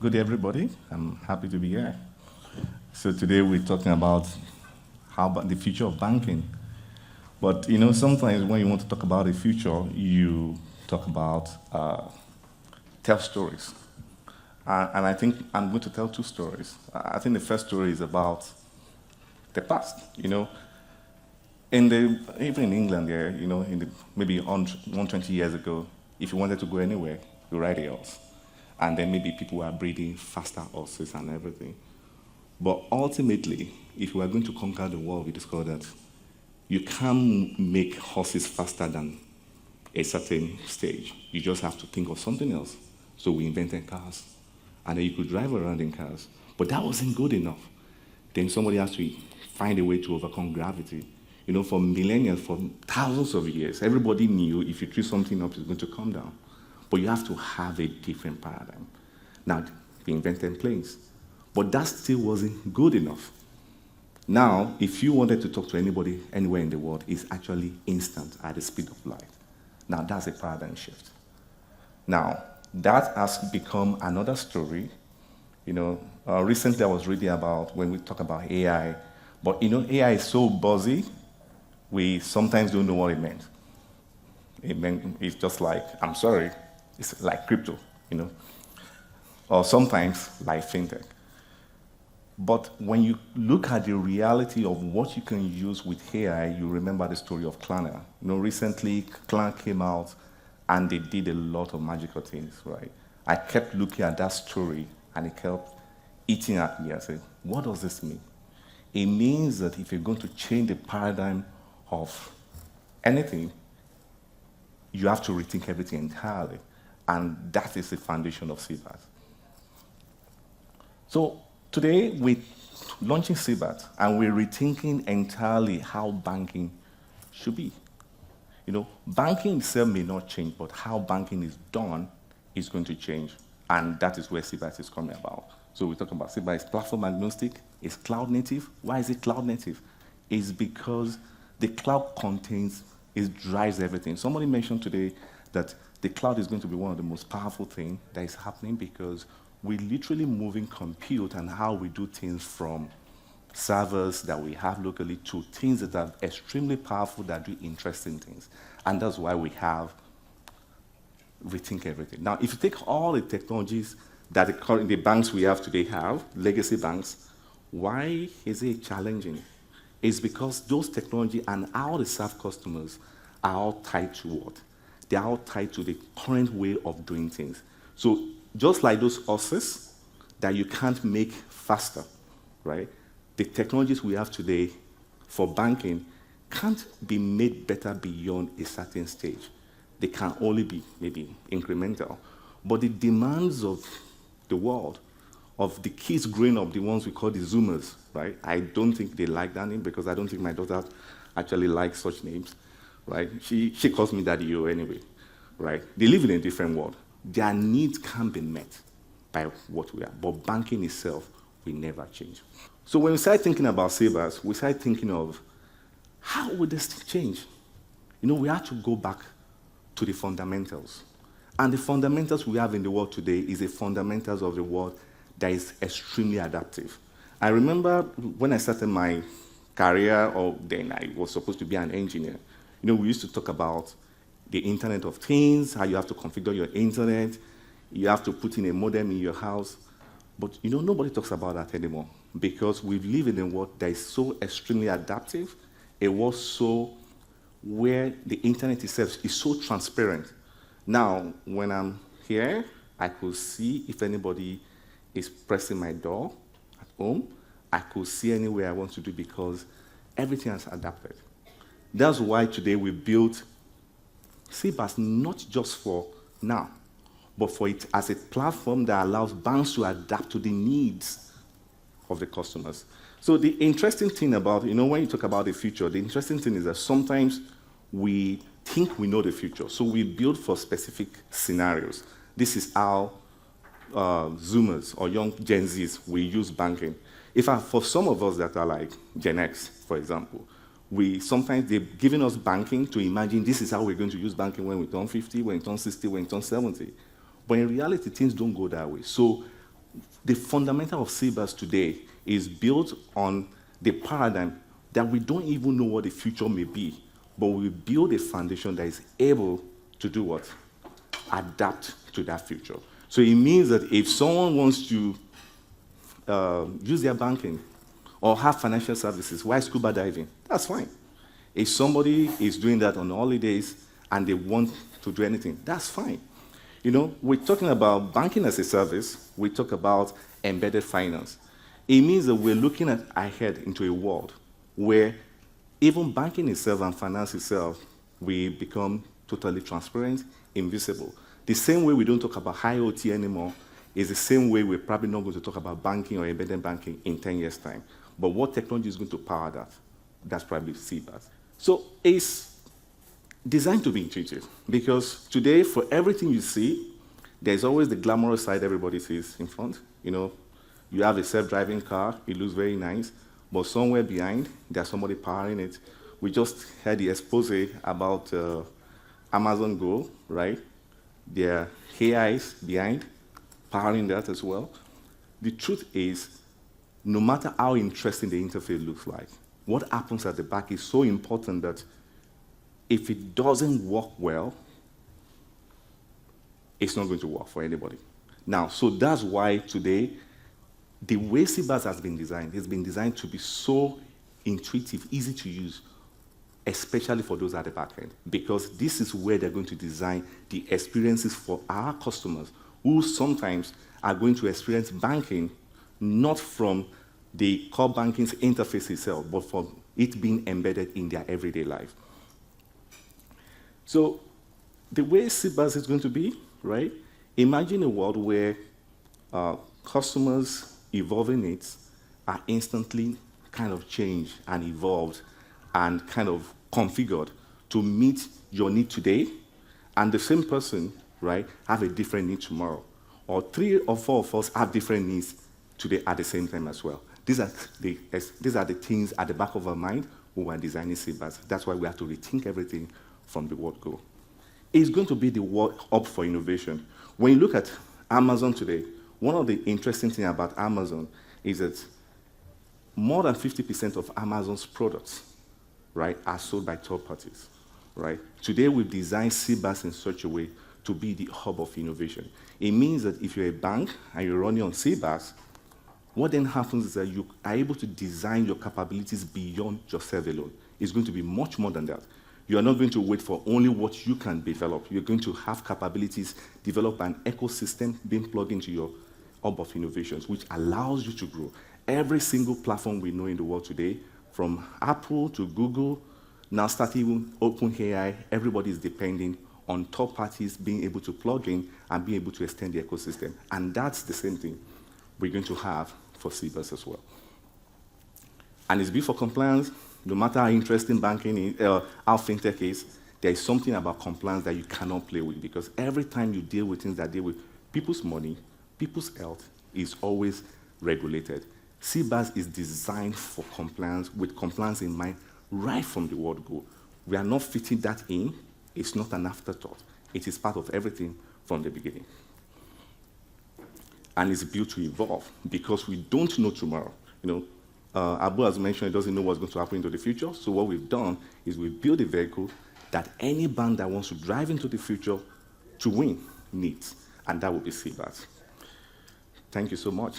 Good day, everybody. I'm happy to be here. So today we're talking about how about the future of banking. But sometimes when you want to talk about the future, you talk about tell stories. And I think I'm going to tell two stories. I think the first story is about the past. Even in England, there, maybe 120 years ago, if you wanted to go anywhere, you ride a horse. And then maybe people were breeding faster horses and everything. But ultimately, if we are going to conquer the world, we discovered that you can't make horses faster than a certain stage. You just have to think of something else. So we invented cars. And then you could drive around in cars. But that wasn't good enough. Then somebody has to find a way to overcome gravity. For millennia, for thousands of years, everybody knew if you threw something up, it's going to come down. But you have to have a different paradigm. Now, we invented planes. But that still wasn't good enough. Now, if you wanted to talk to anybody anywhere in the world, it's actually instant at the speed of light. Now, that's a paradigm shift. Now, that has become another story. Recently I was reading about when we talk about AI, but AI is so buzzy, we sometimes don't know what it meant. It's just like, I'm sorry, it's like crypto, or sometimes like fintech. But when you look at the reality of what you can use with AI, you remember the story of Klarna. Recently, Klarna came out and they did a lot of magical things, right? I kept looking at that story and it kept eating at me. I said, what does this mean? It means that if you're going to change the paradigm of anything, you have to rethink everything entirely. And that is the foundation of Seabass. So today we're launching Seabass and we're rethinking entirely how banking should be. Banking itself may not change, but how banking is done is going to change. And that is where Seabass is coming about. So we talk about Seabass is platform agnostic, it's cloud native. Why is it cloud native? It's because the cloud it drives everything. Somebody mentioned today that the cloud is going to be one of the most powerful things that is happening because we're literally moving compute and how we do things from servers that we have locally to things that are extremely powerful that do interesting things. And that's why we have rethink everything. Now, if you take all the technologies that the banks we have today have, legacy banks, why is it challenging? It's because those technology and how they serve customers are all tied to what? They are all tied to the current way of doing things. So just like those horses that you can't make faster, right? The technologies we have today for banking can't be made better beyond a certain stage. They can only be maybe incremental. But the demands of the world, of the kids growing up, the ones we call the Zoomers, right? I don't think they like that name because I don't think my daughter actually likes such names, right? She calls me Daddy O anyway, right? They live in a different world. Their needs can't be met by what we are. But banking itself will never change. So when we start thinking about Seabass, we start thinking of how would this change? We have to go back to the fundamentals. And the fundamentals we have in the world today is the fundamentals of the world that is extremely adaptive. I remember when I started my career, or then I was supposed to be an engineer, we used to talk about the Internet of Things, how you have to configure your internet, you have to put in a modem in your house. But nobody talks about that anymore because we live in a world that is so extremely adaptive, a world where the internet itself is so transparent. Now, when I'm here, I could see if anybody is pressing my door at home. I could see anywhere I want to do because everything has adapted. That's why today we built Seabass not just for now, but for it as a platform that allows banks to adapt to the needs of the customers. So the interesting thing about, when you talk about the future, the interesting thing is that sometimes we think we know the future. So we build for specific scenarios. This is how Zoomers or young Gen Zs will use banking. For some of us that are like Gen X, for example, sometimes they're giving us banking to imagine this is how we're going to use banking when we turn 50, when we turn 60, when we turn 70. But in reality, things don't go that way. So the fundamental of Seabass today is built on the paradigm that we don't even know what the future may be, but we build a foundation that is able to do what? Adapt to that future. So it means that if someone wants to use their banking or have financial services while scuba diving, that's fine. If somebody is doing that on holidays and they want to do anything, that's fine. You know, we're talking about banking as a service, we talk about embedded finance. It means that we're looking ahead into a world where even banking itself and finance itself will become totally transparent, invisible. The same way we don't talk about IoT anymore is the same way we're probably not going to talk about banking or embedded banking in 10 years' time. But what technology is going to power that? That's probably Seabass. So it's designed to be intuitive because today, for everything you see, there's always the glamorous side everybody sees in front. You know, you have a self-driving car, it looks very nice, but somewhere behind, there's somebody powering it. We just had the expose about Amazon Go, right? There are AIs behind, powering that as well. The truth is, no matter how interesting the interface looks like, what happens at the back is so important that if it doesn't work well, it's not going to work for anybody. Now, so that's why today, the way Seabass has been designed, it's been designed to be so intuitive, easy to use, especially for those at the back end, because this is where they're going to design the experiences for our customers who sometimes are going to experience banking not from the core banking's interface itself, but from it being embedded in their everyday life. So the way Seabass is going to be, right? Imagine a world where customers' evolving needs are instantly kind of changed and evolved and kind of configured to meet your need today, and the same person, right, have a different need tomorrow. Or 3 or 4 of us have different needs today at the same time as well. These are the things at the back of our mind when we're designing Seabass. That's why we have to rethink everything from the word go. It's going to be the word up for innovation. When you look at Amazon today, one of the interesting things about Amazon is that more than 50% of Amazon's products, right, are sold by third parties, right? Today, we've designed Seabass in such a way to be the hub of innovation. It means that if you're a bank and you're running on Seabass, what then happens is that you are able to design your capabilities beyond yourself alone. It's going to be much more than that. You are not going to wait for only what you can develop. You're going to have capabilities, develop an ecosystem being plugged into your hub of innovations, which allows you to grow. Every single platform we know in the world today, from Apple to Google, now starting OpenAI, everybody is depending on third parties being able to plug in and being able to extend the ecosystem. And that's the same thing we're going to have for Seabass as well. And it's built for compliance. No matter how interesting banking is, how fintech is, there is something about compliance that you cannot play with, because every time you deal with things that deal with people's money, people's health, is always regulated. Seabass is designed for compliance, with compliance in mind, right from the word go. We are not fitting that in. It's not an afterthought. It is part of everything from the beginning. And it's built to evolve, because we don't know tomorrow. You know, Abu has mentioned he doesn't know what's going to happen into the future. So what we've done is we've built a vehicle that any bank that wants to drive into the future to win needs, and that will be Seabass. Thank you so much.